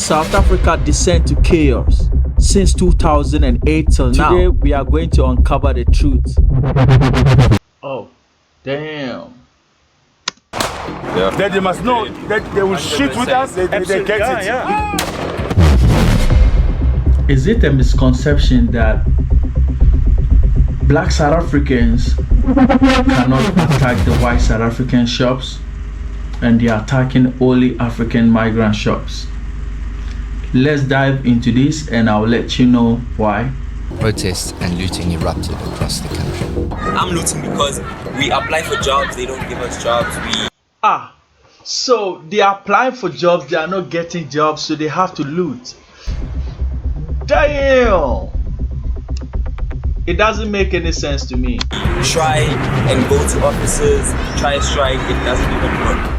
South Africa descend to chaos since 2008 till now. Today we are going to uncover the truth. Oh, damn. Yeah. That they must know that they will 100%. Shit with us, they get it. Yeah. Is it a misconception that black South Africans cannot attack the white South African shops and they are attacking only African migrant shops? Let's dive into this and I'll let you know why. Protests and looting erupted across the country. I'm looting because we apply for jobs, they don't give us jobs. So they are applying for jobs, they are not getting jobs, so they have to loot. Damn! It doesn't make any sense to me. Try and go to offices, try strike, it doesn't even work.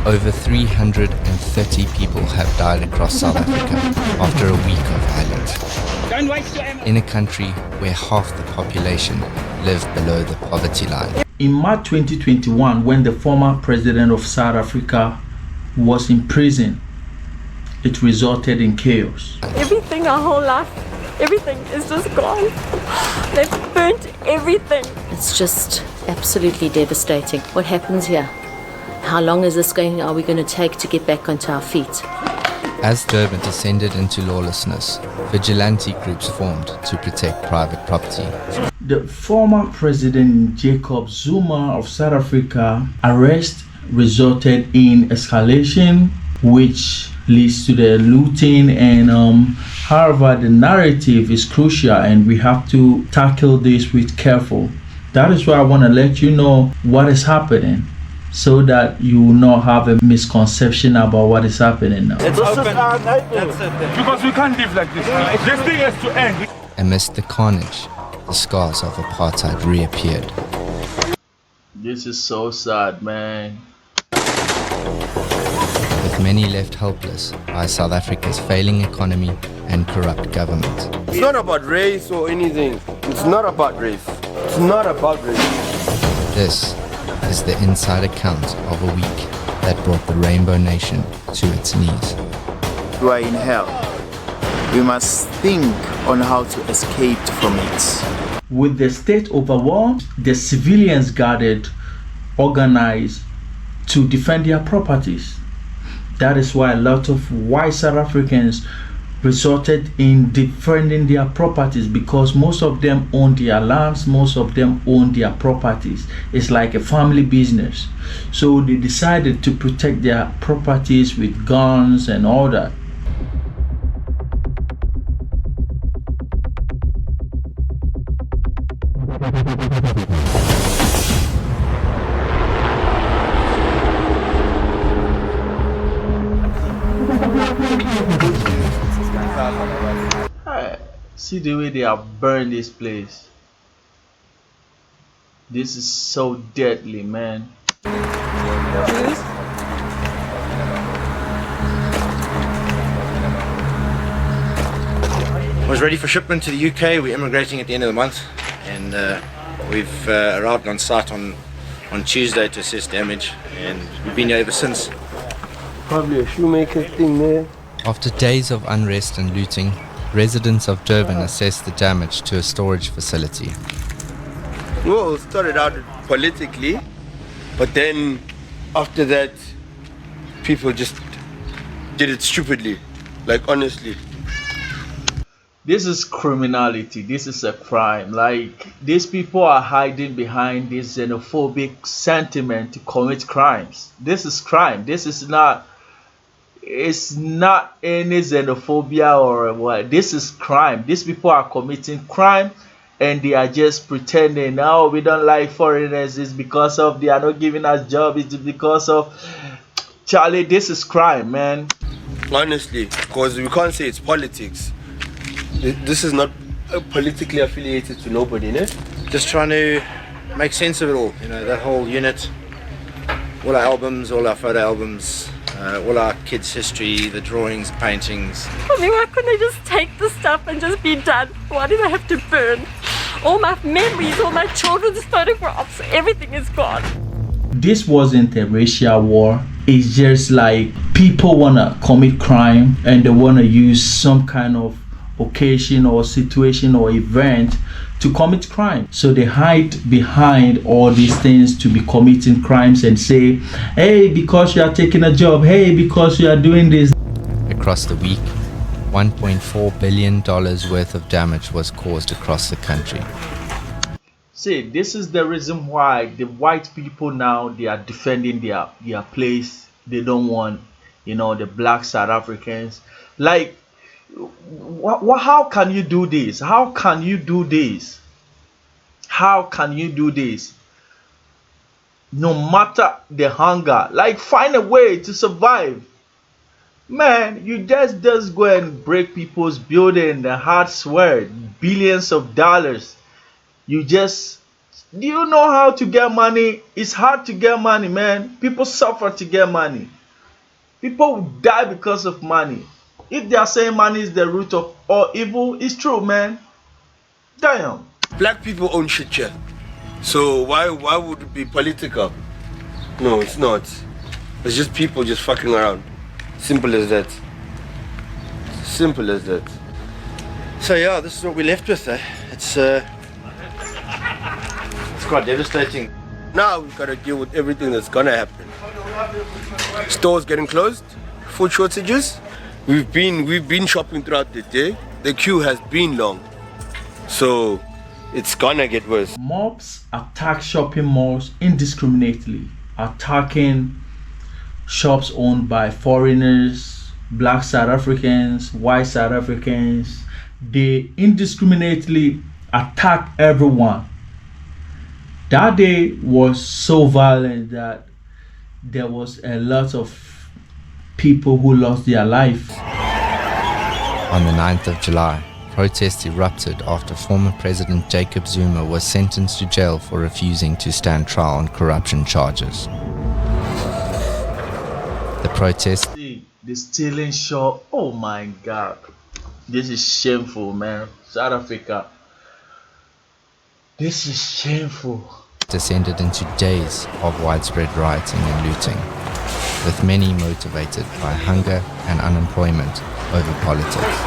Over 330 people have died across South Africa after a week of violence. In a country where half the population live below the poverty line. In March 2021, when the former president of South Africa was in prison, it resulted in chaos. Everything, our whole life, everything is just gone. They've burnt everything. It's just absolutely devastating. What happens here? How long are we going to take to get back onto our feet? As Durban descended into lawlessness, vigilante groups formed to protect private property. The former president Jacob Zuma of South Africa arrest resulted in escalation, which leads to the looting, and however the narrative is crucial and we have to tackle this with careful. That is why I want to let you know what is happening, so that you will not have a misconception about what is happening now. It's open. Because we can't live like this. This thing has to end. Amidst the carnage, the scars of apartheid reappeared. This is so sad, man. With many left helpless by South Africa's failing economy and corrupt government. It's not about race or anything. It's not about race. It's not about race. This is the inside account of a week that brought the Rainbow Nation to its knees. We are in hell. We must think on how to escape from it. With the state overwhelmed, the civilians gathered, organized to defend their properties. That is why a lot of white South Africans resorted in defending their properties, because most of them own their lands, most of them own their properties. It's like a family business. So they decided to protect their properties with guns and all that. See the way they have burned this place. This is so deadly, man. Was ready for shipment to the UK. We're immigrating at the end of the month, and we've arrived on site on Tuesday to assess damage, and we've been here ever since. Probably a shoemaker thing there. After days of unrest and looting, residents of Durban assessed the damage to a storage facility. Well, it started out politically, but then after that, people just did it stupidly, like honestly. This is criminality. This is a crime. Like, these people are hiding behind this xenophobic sentiment to commit crimes. This is crime. This is not, it's not any xenophobia or what. This is crime. These people are committing crime and they are just pretending, oh, we don't like foreigners. It's because of they are not giving us jobs. It's because of Charlie. This is crime, man. Honestly, because we can't say it's politics. This is not politically affiliated to nobody, ne? Just trying to make sense of it all. You know, that whole unit, all our albums, all our photo albums, all our kids' history, the drawings, paintings. I mean, why couldn't they just take the stuff and just be done? Why do they have to burn? All my memories, all my children's photographs, everything is gone. This wasn't a racial war. It's just like people wanna commit crime and they wanna use some kind of occasion or situation or event to commit crime. So they hide behind all these things to be committing crimes and say, hey, because you are taking a job, hey, because you are doing this. Across the week, $1.4 billion worth of damage was caused across the country. See, this is the reason why the white people now, they are defending their place. They don't want, the black South Africans. Like, how can you do this? How can you do this? How can you do this? No matter the hunger, like find a way to survive. Man, you just go and break people's building, the hard swear, billions of dollars. Do you know how to get money? It's hard to get money, man. People suffer to get money. People die because of money. If they are saying money is the root of all evil, it's true, man. Damn. Black people own shit here. So why would it be political? No, it's not. It's just people just fucking around. Simple as that. Simple as that. So yeah, this is what we're left with. It's quite devastating. Now we've got to deal with everything that's gonna happen. Stores getting closed, food shortages. We've been shopping throughout the day. The queue has been long. So it's gonna get worse. Mobs attack shopping malls indiscriminately, attacking shops owned by foreigners, black South Africans, white South Africans. They indiscriminately attack everyone. That day was so violent that there was a lot of people who lost their life. On the 9th of July, protests erupted after former President Jacob Zuma was sentenced to jail for refusing to stand trial on corruption charges. The protest. The stealing shop. Oh my God. This is shameful, man. South Africa. This is shameful. Descended into days of widespread rioting and looting, with many motivated by hunger and unemployment over politics.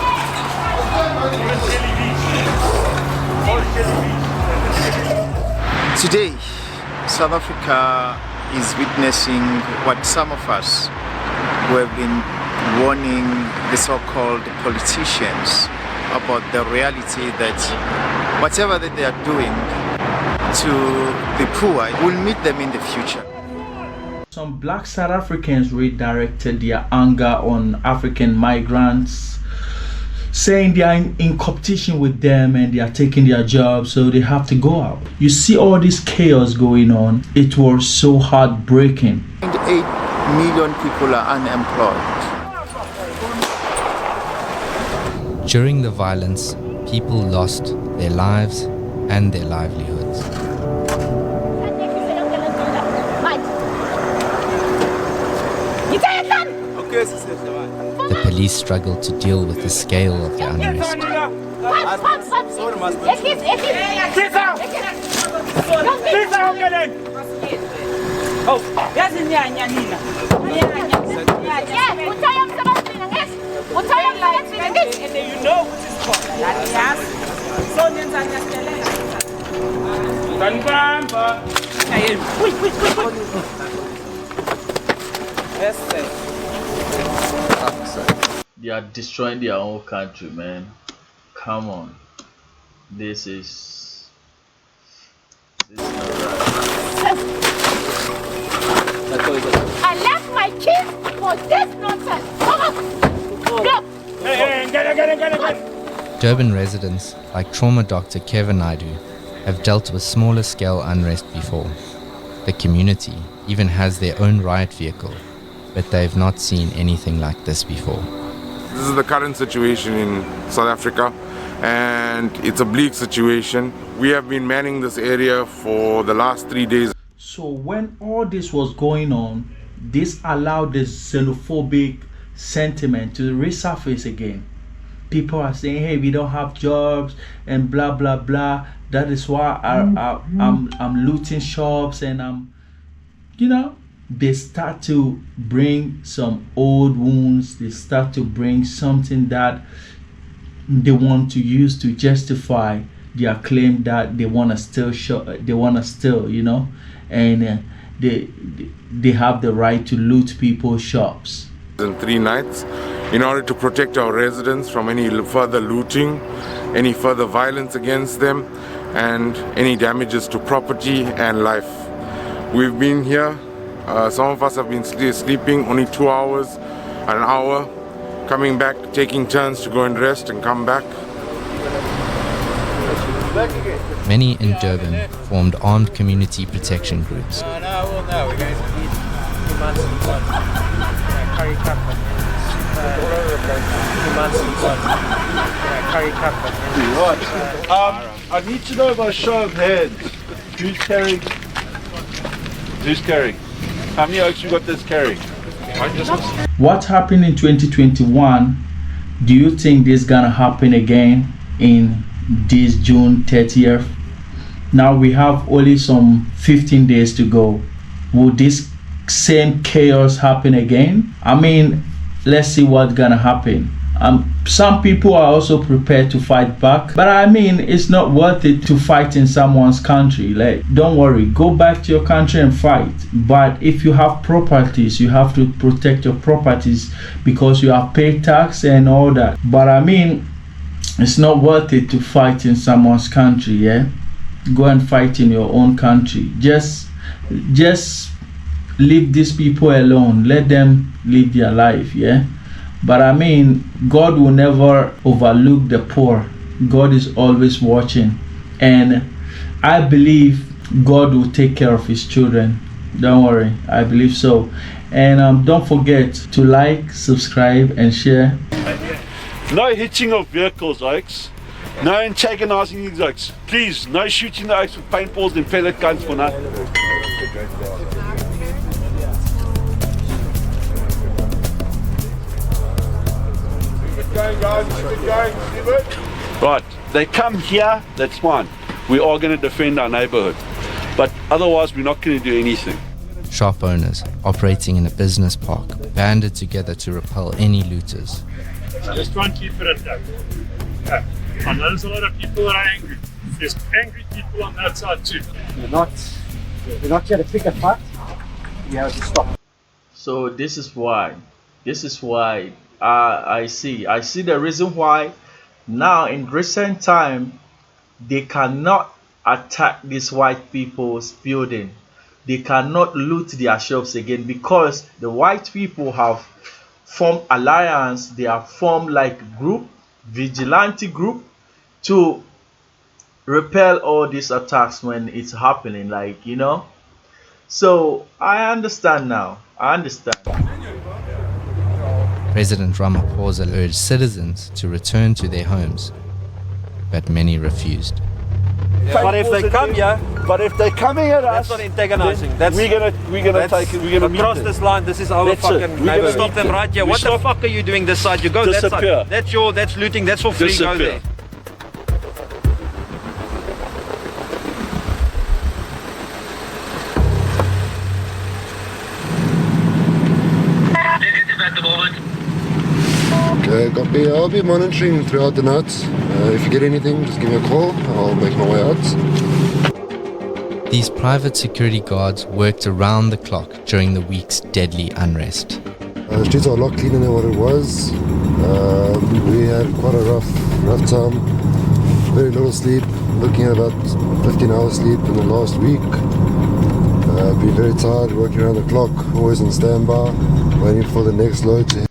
Today, South Africa is witnessing what some of us who have been warning the so-called politicians about the reality that whatever that they are doing to the poor will meet them in the future. Some black South Africans redirected their anger on African migrants, saying they are in competition with them and they are taking their jobs, so they have to go out. You see all this chaos going on. It was so heartbreaking. 8 million people are unemployed. During the violence, people lost their lives and their livelihoods. The police struggled to deal with the scale of the unrest. They are destroying their own country, man. Come on. This is not right. I left my kids for this nonsense. Durban residents, like trauma doctor Kevin Naidu, have dealt with smaller scale unrest before. The community even has their own riot vehicle, but they've not seen anything like this before. This is the current situation in South Africa, and it's a bleak situation. We have been manning this area for the last 3 days. So when all this was going on, this allowed the xenophobic sentiment to resurface again. People are saying, hey, we don't have jobs and blah blah blah. That is why I'm looting shops and I'm they start to bring some old wounds. They start to bring something that they want to use to justify their claim that they want to steal, and they have the right to loot people's shops. In 3 nights, in order to protect our residents from any further looting, any further violence against them, and any damages to property and life. We've been here, some of us have been sleeping only 2 hours, an hour, coming back, taking turns to go and rest and come back. Many in Durban formed armed community protection groups. We're going to need 2 months in curry cup I need to know by show of hands, who's carrying? How many oaks you got this carrying? What happened in 2021, do you think this gonna happen again in this June 30th? Now we have only some 15 days to go. Will this same chaos happen again? I mean, let's see what's gonna happen. Some people are also prepared to fight back, but I mean, it's not worth it to fight in someone's country. Like, don't worry, go back to your country and fight. But if you have properties, you have to protect your properties because you have paid tax and all that. But I mean, it's not worth it to fight in someone's country. Yeah, go and fight in your own country. Just leave these people alone. Let them live their life. Yeah. But I mean, God will never overlook the poor. God is always watching. And I believe God will take care of his children. Don't worry, I believe so. And don't forget to like, subscribe, and share. No hitching of vehicles, oaks. No antagonizing these oaks. Please, no shooting the oaks with paintballs and pellet guns for nothing. Right, they come here, that's fine. We are going to defend our neighborhood. But otherwise, we're not going to do anything. Shop owners operating in a business park banded together to repel any looters. Just try and keep it at that. Yeah. I know there's a lot of people that are angry. There's angry people on that side too. We're not here to pick a fight. We have to stop. So this is why I see the reason why now in recent time they cannot attack these white people's building. They cannot loot their shops again because the white people have formed alliance. They have formed like group, vigilante group, to repel all these attacks when it's happening, like, you know. So I understand now. I understand. President Ramaphosa urged citizens to return to their homes, but many refused. But if they come here, if they're coming at us, that's not antagonizing. We're gonna take it. We're gonna cross meet this line. This is our fucking neighborhood. Stop them right here. What the fuck are you doing this side? You go Disappear. that side. That's looting. That's for free. Disappear. Go there. Okay, copy. I'll be monitoring throughout the night. If you get anything, just give me a call. I'll make my way out. These private security guards worked around the clock during the week's deadly unrest. The streets are a lot cleaner than what it was. We had quite a rough time. Very little sleep. Looking at about 15 hours sleep in the last week. Been very tired, working around the clock, always on standby, waiting for the next load to hit.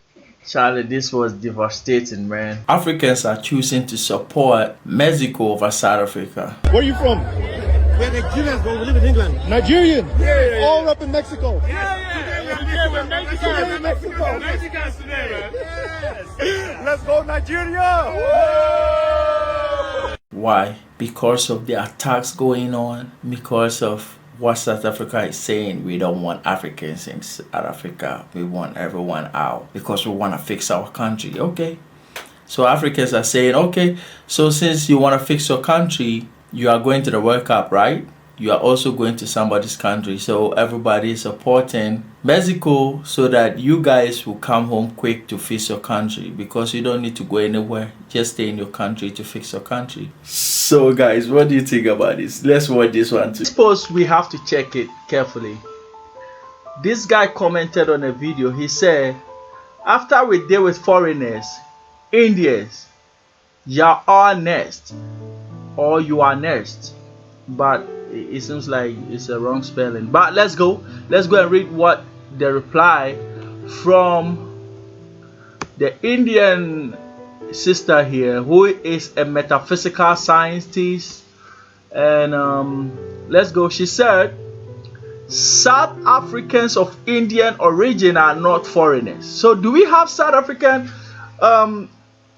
Charlie, this was devastating, man. Africans are choosing to support Mexico over South Africa. Where are you from? We're Nigerians, but we live in England. Nigerian? Yeah. All up in Mexico. We're Mexico. Mexicans today, man. Yes. Let's go, Nigeria! Why? Because of the attacks going on, because of what South Africa is saying. We don't want Africans in South Africa. We want everyone out because we want to fix our country. Okay. So Africans are saying, okay, so since you want to fix your country, you are going to the World Cup, right? you are also going to somebody's country. So everybody is supporting Mexico so that you guys will come home quick to fix your country, because you don't need to go anywhere. Just stay in your country to fix your country. So guys, what do you think about this? Let's watch this one too. Suppose we have to check it carefully. This guy commented on a video. He said, after we deal with foreigners, Indians, you are next, or you are next. But it seems like it's a wrong spelling. But let's go and read what the reply from the Indian sister here, who is a metaphysical scientist. And let's go. She said, South Africans of Indian origin are not foreigners. So do we have South African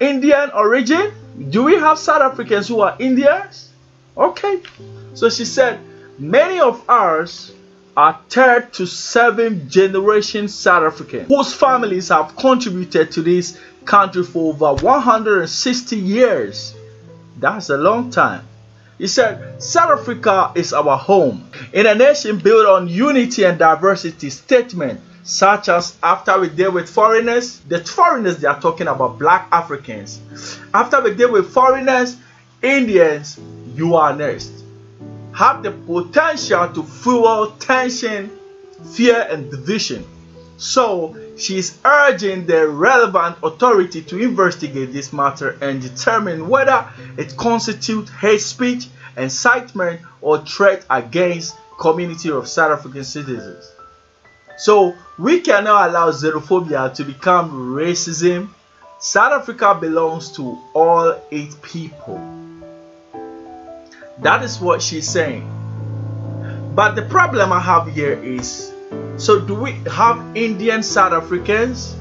Indian origin? Do we have South Africans who are Indians? Okay. So she said, many of ours are third to seventh generation South Africans whose families have contributed to this country for over 160 years. That's a long time. He said, South Africa is our home. In a nation built on unity and diversity, statement such as, after we deal with foreigners, the foreigners they are talking about, black Africans. After we deal with foreigners, Indians, you are next, have the potential to fuel tension, fear, and division. So she is urging the relevant authority to investigate this matter and determine whether it constitutes hate speech, incitement, or threat against community of South African citizens. So we cannot allow xenophobia to become racism. South Africa belongs to all its people. That is what she's saying. But the problem I have here is, so do we have Indian South Africans?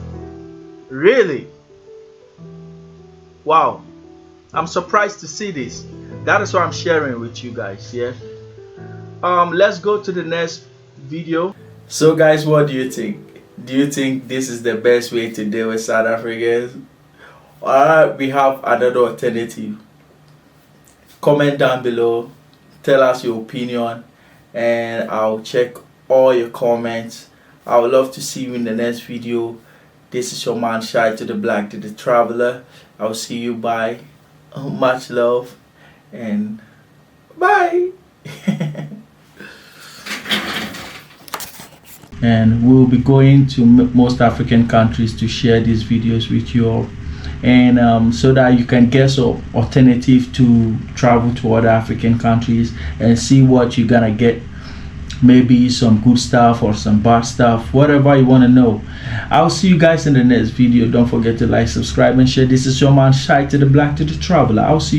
Really? Wow. I'm surprised to see this. That is what I'm sharing with you guys. Yeah. Let's go to the next video. So guys, what do you think? Do you think this is the best way to deal with South Africans? Alright, we have another alternative. Comment down below, tell us your opinion, and I'll check all your comments. I would love to see you in the next video. This is your man Shy to the Black to the Traveler. I'll see you. Bye. Much love and bye. And we'll be going to most African countries to share these videos with you all, and so that you can get some alternative to travel to other African countries and see what you're gonna get. Maybe some good stuff or some bad stuff, whatever you want to know. I'll see you guys in the next video. Don't forget to like, subscribe, and share. This is your man Shy to the Black to the Traveler. I'll see you.